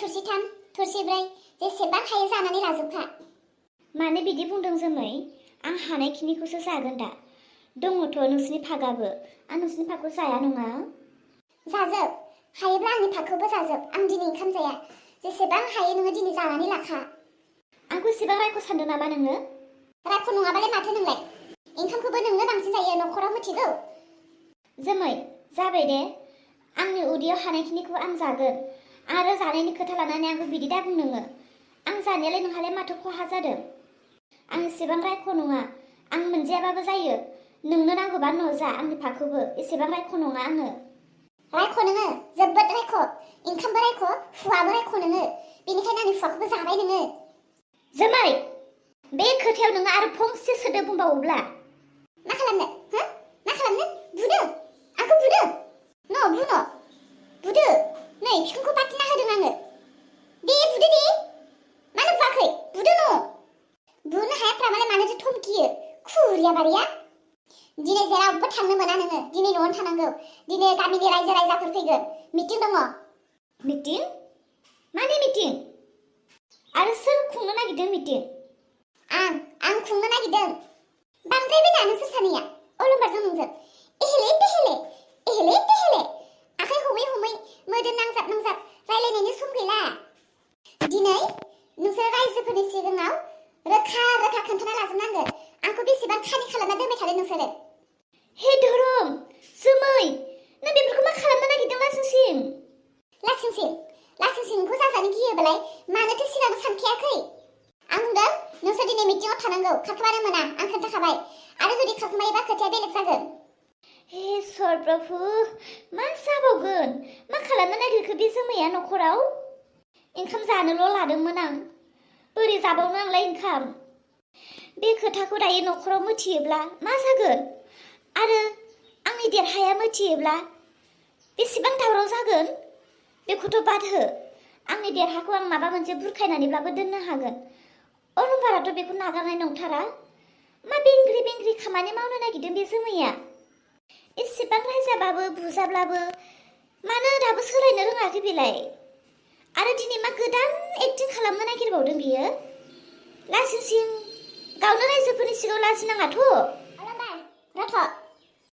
थोरसिथाम थोरसिब्रै जेसेबां हायो जानानै लाजोबखा। मानो बिदि बुंदों जोमै? आं हानायखिनिखौसो जागोन दा। दङथ' नोंसिनि फागाबो। आं नोंसिनि फागखौ जाया नङा। जाजोब, हायोब्ला आंनि फागखौबो जाजोब। आं दिनै ओंखाम जाया। जेसेबां हायो नोङो दिनै जानानै लाखा। आंखौ एसेबां रायख' सानदों नामा नोङो? रायख' नङाबालाय माथो नोंलाय? ओंखामखौबो नोंनो बांसिन जायो, न'खराव मिथिगौ। जोमै, जाबाय दे। आंनि उदैयाव हानायखिनिखौ आं जागोन। आरो जानायनि खोथा लानानै आंखौ बिदि दा बुं नोङो। आं जानायालाय नोंहालाय माथो खहा जादों? आं एसेबां रायख' नङा। आं मोनजायाबाबो जायो। नोंनो नांगौबा न' जा आंनि फागखौबो। एसेबां रायख' नङा आङो। रायख' नोङो, जोबोद रायख'। ओंखामबो रायख', हुवाबो रायख' नोङो। बेनिखायनो आंनि हुवाखौबो जाबाय नोङो। जोमै, बे खोथायाव नोङो आरो फंसे सोदोब बुंबावोब्ला मा खालामनो? हो? मा खालामनो? बुदो? आंखौ बुदो? न' बु न'। बुदो। नै बिखुंखौ बाथिना होदों आङो। दे बुदो दे। मानो बुवाखै? बुदो न'। बुनो हायाफ्रा मालाय मानोथो धमकियो? खुरिया बारिया। दिनै जेरावबो थांनो मोना नोङो। दिनै न'आवनो थानांगौ। दिनै गामिनि रायजो राजाफोर फैगोन। मिटिं दङ। मिटिं? मानि मिटिं? आरो सोर खुंनो नागिरदों मिटिं? आं खुंनो नागिरदों। बांद्रायबाय ना नोंसोर सानैया। अलंबारजों नोंजों। एहेले तेहेले, एहेले तेहेले। आखाइ हमै हमै, मोदोम नांजाब नांजाब रायलायनायनि सम गैला। दिनै नोंसोर रायजोफोरनि सिगाङाव रोखा रोखा खोन्थाना लाजोबनांगोन। आंखौ बेसेबां खानि खालामना दोनबाय थादों नोंसोरो। हे धरम, जोमै, नों बेफोरखौ मा खालामनो नागिरदों लासिंसिं? लासिंसिं नोंखौ जाजानो गियोबालाय मानोथो सिगां सानखायाखै? आं बुंदों नोंसोर दिनै मिटिङाव थानांगौ। खारखोमानो मोना, आं खोन्थाखाबाय। आरो जुदि खारखोमायोबा खोथाया बेलेग जागोन। हे इसोर प्रभु, मा जाबावगोन? मा खालामनो नागिरखो बे जोमैया न'खराव? ओंखाम जानोल' लादोंमोन आं। बोरै जाबावनो आंलाय ओंखाम? बे खोथाखौ दायो न'खराव मिथियोब्ला मा जागोन? आरो आंनि देरहाया मिथियोब्ला बेसेबां दावराव जागोन? बेखौथ' बाद हो। आंनि देरहाखौ आं माबा मोनसे बुरखायनानैब्लाबो दोननो हागोन। अलंबाराथ' बेखौ नागारनाय नंथारा। मा बेंग्रि बेंग्रि खामानि मावनो नागिरदों बे जोमैया? एसेबां रायजाबाबो बुजाब्लाबो मानो दाबो सोलायनो रोङाखै बेलाय? आरो दिनै मा गोदान एक्टिं खालामनो नागिरबावदों बियो? लासिंसिं, गावनो रायजोफोरनि सिगाङाव लाजिनाङाथ'। अलंबार, रथ',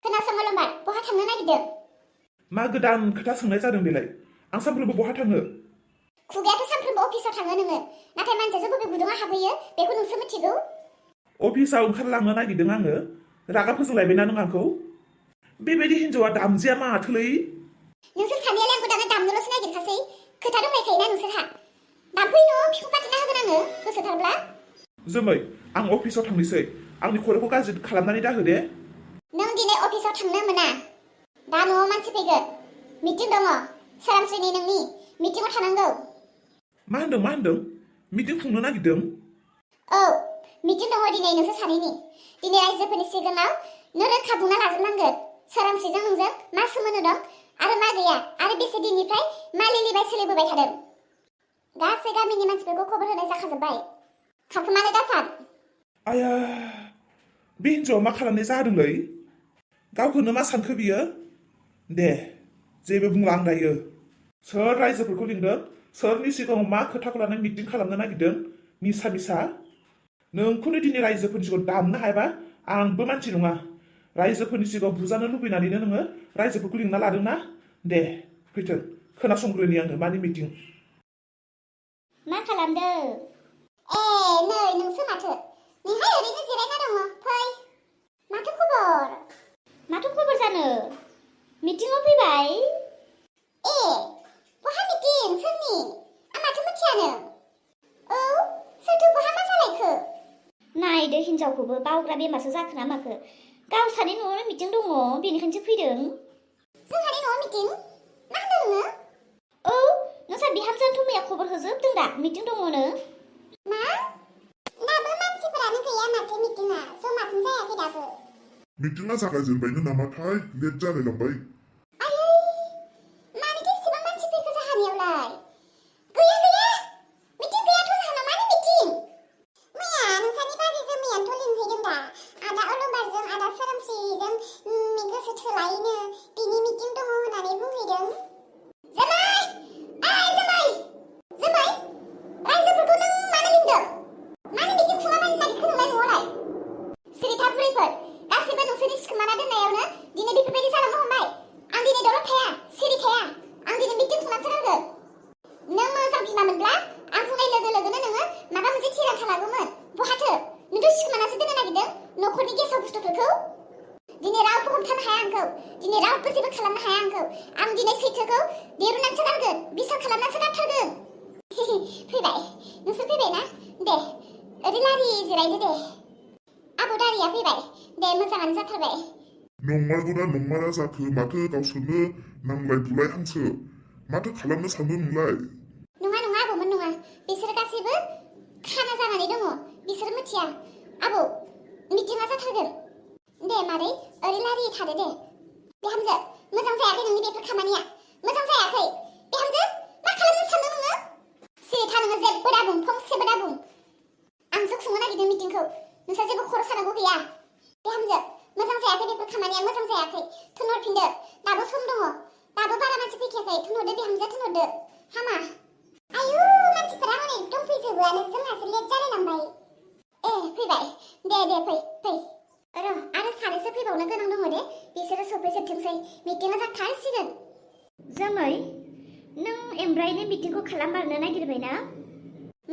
खोनासं अलंबार, बहा थांनो नागिरदों? मा गोदान खोथा सोंनाय जादों बेलाय? आं सानफ्रोमबो बहा थाङो? खुगायाथ' सानफ्रोमबो अफिसाव थाङो नोङो। नाथाय मानसियासो बबे गुदुङाव हाबहैयो बेखौ नोंसो मिथिगौ। अफिसाव ओंखारलांनो नागिरदों आङो। रागा फोजोंलायबायना नों आंखौ? बेबायदि हिन्जावा दामजिया माथोलै? नोंसोर सानैयालाय आंखौ दाना दामनोल'सो नागिरखासै। खोथा दंलायखायोना नोंसोरहा। दामफै न' बिखौ बाथिना होगोन आङो गोसोथारब्ला। जोमै, आं अफिसाव थांनोसै। आंनि खर'खौ गाज्रि खालामनानै दाहो दे। नों दिनै अफिसाव थांनो मोना। दा न'आव मानसि फैगोन। मिटिं दङ। सोरांस्रिनि नोंनि मिटिङाव थानांगौ। मा होनदों? मिटिं खुंनो नागिरदों? औ, मिटिं दङ दिनै नोंसोर सानैनि। दिनै रायजोफोरनि सिगाङाव नों रोखा बुंना लाजोबनांगोन। सोरांस्रिजों नोंजों मा सोमोन्दो दं आरो मा गैया, आरो बेसे दिननिफ्राय मा लिलिबाय सोलिबोबाय थादों। गासै गामिनि मानसिफोरखौ खबर होनाय जाखाजोब्बाय। खारखोमानो दासान। आया, बे हिन्जावा मा खालामनाय जादोंलै? गावखौनो मा सानखो बियो? दे, जेबो बुंला आं दायो। सोर रायजोफोरखौ लिंदों? सोरनि सिगाङाव मा खोथाखौ लानानै मिटिं खालामनो नागिरदों? मिसा नोंखौनो दिनै रायजोफोरनि सिगाङाव दामनो हायाबा आंबो मानसि नङा। रायजोफोरनि सिगाङाव बुजानो लुबैनानैनो नोङो रायजोफोरखौ लिंना लादोंना? दे फैथों, खोनासंग्रोनि आङो मानि मिटिं। मा खालामदों? ए, नै नोंसो माथो। नोंहाय ओरैनो जिरायना दङ। फै। माथो खबर? माथो खबर जानो? मिटिङाव फैबाय? ए, बहा मिटिं? सोरनि? आं माथो मिथियानो। औ, सोरथो बहा मा जालायखो? नायदो हिन्जावखौबो बावग्रा बेमारसो जाखो ना माखो? गावसानि न'आवनो मिटिं दङ, बेनिखायनोसो फैदों। जोंहानि न'आव मिटिं? मा होनदों नोङो? औ, नोंसा बिहामजोआथ' मैया खबर होजोबदों दा मिटिं दङनो। मा? दाबो मानसिफोरानो गैया माथो मिटिङा। जमाखौनो जायाखै दाबो। मिटिङा जागायजेनबायनो नामाथाय? लेट जालायलांबाय। आयै, मानोथो एसेबां मानसि फैखो जाहानियावलाय? गैया। मिटिं गैयाथ' जाहानाव मानो मिटिं? मैया नोंसानि बाजै जोमैयानोथ' लिंहैदों दा। आदा अलंबारजों आदा सोरांस्रिजों गोसो थोलायैनो बिनि मिटिं दङ होननानै बुंहैदों। जोमै! ओइ जोमै! माथो थिरांथा लागौमोन बहाथो नोंथ' सिखोमानासो दोननो नागिरदों न'खरनि गेसाव बुस्थुफोरखौ दिनै रावबो हमथानो हाया आंखौ दिनै रावबो जेबो खालामनो हाया आंखौ आं दिनै सैथोखौ दिरुननानैसो गारगोन बिसार खालामनानैसो गारथारगोन फैबाय नोंसोर फैबाय ना दे ओरै लारि जिरायदो दे आबौ दारिया फैबाय दे मोजाङानो जाथारबाय नंमारगौना नंमारा जाखो माथो गावसोरनो नांलाय बुलाय हांसो माथो खालामनो सानदों नोंलाय नङा नङा आबौमोन नङा बिसोरो गासैबो खाना जानानै दङ बिसोर मिथिया आबौ मिटिङा जाथारगोन दे मादै ओरै लारि थादो दे बिहामजो मोजां जायाखै नोंनि बेफोर खामानिया मोजां जायाखै बिहामजो मा खालामनो सानदों नोङो सिरि था नोङो जेबो दाबुं फंसेबो दाबुं आंसो खुंनो नागिरदों मिटिंखौ नोंस्रा जेबो खर' सानांगौ गैया बिहामजो मोजां जायाखै बेफोर खामानिया मोजां जायाखै थोनहरफिनदो दाबो सम दङ दाबो बारा मानसि फैखायाखै थोनहरदो बिहामजो थोनहरदो हामा आयु मानसिफोरा हनै दंफैजोबोआनो जोंहासो लेट जालायलांबाय फैबाय दे फै र' आरो सानैसो फैबावनो गोनां दङ दे बिसोरो सफैजोबथोंसै मिटिङा जाथारसिगोन जोमै नों एमब्रायनि मिटिंखौ खालाममारनो नागिरबाय ना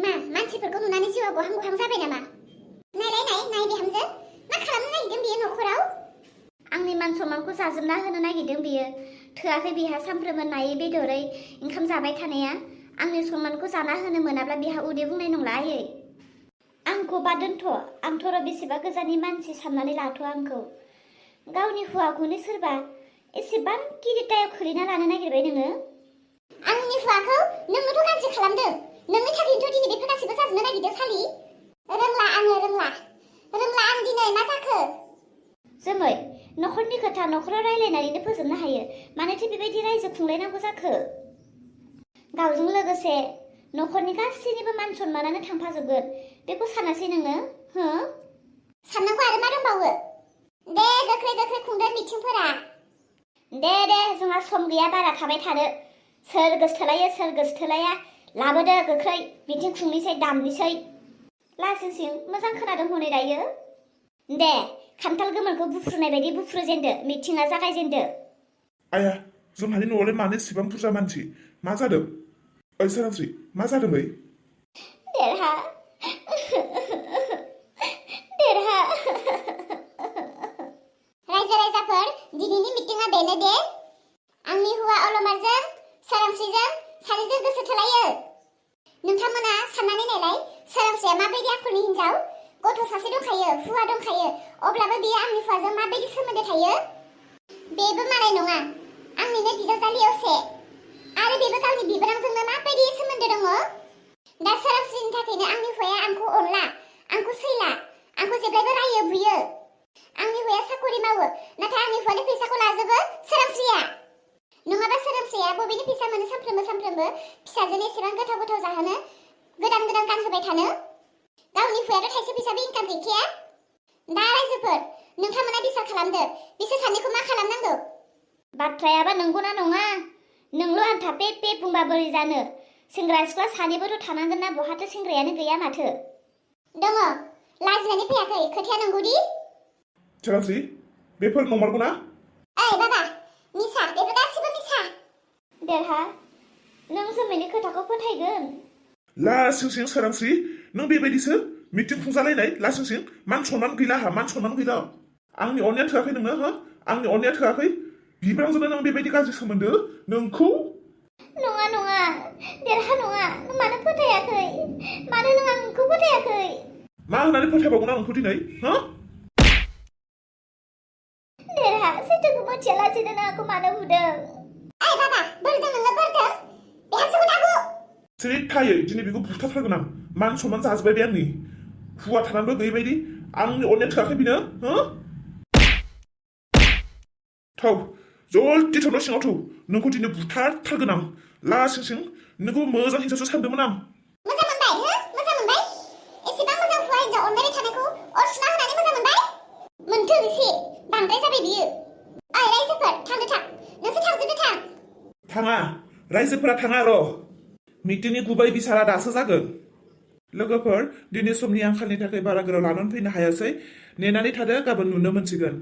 मा मानसिफोरखौ नुनानै जिउआ गहां गहां जाबाय नामा नाय बिहामजो मा खालामनो नागिरदों बियो न'खराव आंनि मान सन्मानखौ जाजोबना होनो नागिरदों बियो थोआखै बिहा सानफ्रोमबो नायै बेदरै ओंखाम जाबाय थानाया आंनि सन्मानखौ जाना होनो मोनाब्ला बिहा उदै बुंनाय नंला आयै आंखौ बा दोनथ' आंथ' र' बेसेबा गोजाननि मानसि साननानै लाथ' आंखौ गावनि हौवाखौनो सोरबा एसेबां गिदिरतायाव खोलैना लानो नागिरबाय नोङो आंनि हौवाखौ नोंनोथ' गाज्रि खालामदों नोंनि थाखायनोथ' दिनै बेफोर गासिबो जाजोबनो नागिरदों सालि रोंला आं दिनै मा जाखो जोमै न'खरनि खोथा न'खराव रायलायनानैनो फोजोबनो हायो मानोथो बेबायदि रायजो खुंलायनांगौ जाखो गावजों लोगोसे न'खरनि गासैनिबो मान सन्मानानो थांफाजोबगोन बेखौ सानासै नोङो हो साननांगौ आरो मा दंबावो दे गोख्रै खुंदो मिटिंफोरा दे जोंहा सम गैया बारा थाबाय थानो सोर गोसथोलायो सोर गोसथोलाया लाबोदो गोख्रै मिटिं खुंनोसै दामनोसै लासिंसिं मोजां खोनादों हनै दायो दे खान्थाल गोमोनखौ बुफ्रुनाय बायदि बुफ्रुजेनदो मिटिङा जागायजेनदो आया जोंहानि न'आवलाय मानो एसेबां बुरजा मानसि मा जादों ओइ सोरांस्रि मा जादों ओइ देरहा रायजोफोर दिनैनि मिटिङा बेनो दे आंनि हौवा अलमारजों सोरांस्रिजों सानैजों गोसो थोलायो नोंथांमोना साननानै नायलाय सोरांस्रिया माबायदि आखुनि हिन्जाव गथ' सासे दंखायो हौवा दंखायो अब्लाबो बियो आंनि हौवाजों माबायदि सोमोन्दो थायो बेबो मालाय नङा आंनिनो बिजावजालि असे आरो बेबो गावनि बिबोनांजोंनो माबायदि सोमोन्दो दङ दा सोरांस्रिनि थाखायनो आंनि हौवाया आंखौ अनला आंखौ सैला आंखौ जेब्लायबो रायो बुयो आंनि हौवाया साकरि मावो नाथाय आंनि हौवानि फैसाखौ लाजोबो सोरांस्रिया नङाबा सोरांस्रिया बबेनि फैसा मोनो सानफ्रोमबो फिसाजोनो एसेबां गोथाव जाहोनो गोदान गानहोबाय थानो गावनि हौवायाथ' थाइसे फैसाबो इनकाम गैखाया दा रायजोफोर नोंथांमोना डिसाइड खालामदो बिसोर सानैखौ मा खालामनांगौ बाथ्रायाबा नंगौना नङा नोंल' आन्था पे बुंबा बोरै जानो सेंग्रा सिख्ला सानैबोथ' थानांगोन ना बहाथो सेंग्रायानो गैया माथो दङ लाजिनानै फैयाखै खोथाया नंगौदि सोरांस्रि बेफोर नंमारगौ ना ओइ बाबा मिसा बेफोर गासिबो मिसा देरहा नों जोमैनि खोथाखौ फोथायगोन लासिंसिं सोरांस्रि नों बेबायदिसो मिटिं खुंजालायनाय लासिंसिं मान सन्मान गैला आंनि अननाया थोआखै नोंनो हो आंनि अननाया थोआखै बिबांजोंनो नों बेबायदि गाज्रि सोमोन्दो नोंखौ नङा देरहा नङा नों मानो फोथायाखै मानो नों आंखौ फोथायाखै मा होननानै फोथायबावगोन आं नोंखौ दिनै हो देरहा सैथोखौ मिथिया लासेनो नों आंखौ मानो बुदों ओइ बाबा बोरदों नोङो बोरदों बिहामजोखौ दाबु सिरि थायै दिनै बेखौ बुथारथारगोन आं मान सन्मान जाजोब्बाय बे आंनि हौवा थानानैबो गैयै बायदि आंनि अननाया थोआखै बिनो हो थौ जल्दि थौ न' सिङाव थौ नोंखौ दिनै बुथारथारगोन आं लासिंसिं नोंखौ मोजां हिनजावसो सानदोंमोन आं मोजां मोनबाय एसेबां मोजां हौवा हिन्जाव अनलायबाय थानायखौ अरसुना होनानै मोजां मोनबाय मोनथों एसे बांद्राय जाबाय बियो ओइ रायजोफोर थां नोंसोर थांजोबदो थाङा रायजोफोरा थाङा र' मिटिंनि गुबै बिसारा दासो जागोन लोगोफोर दिनै समनि आंखालनि थाखाय बारा गोलाव लानानै फैनो हायासै नेनानै थादो गाबोन नुनो मोनसिगोन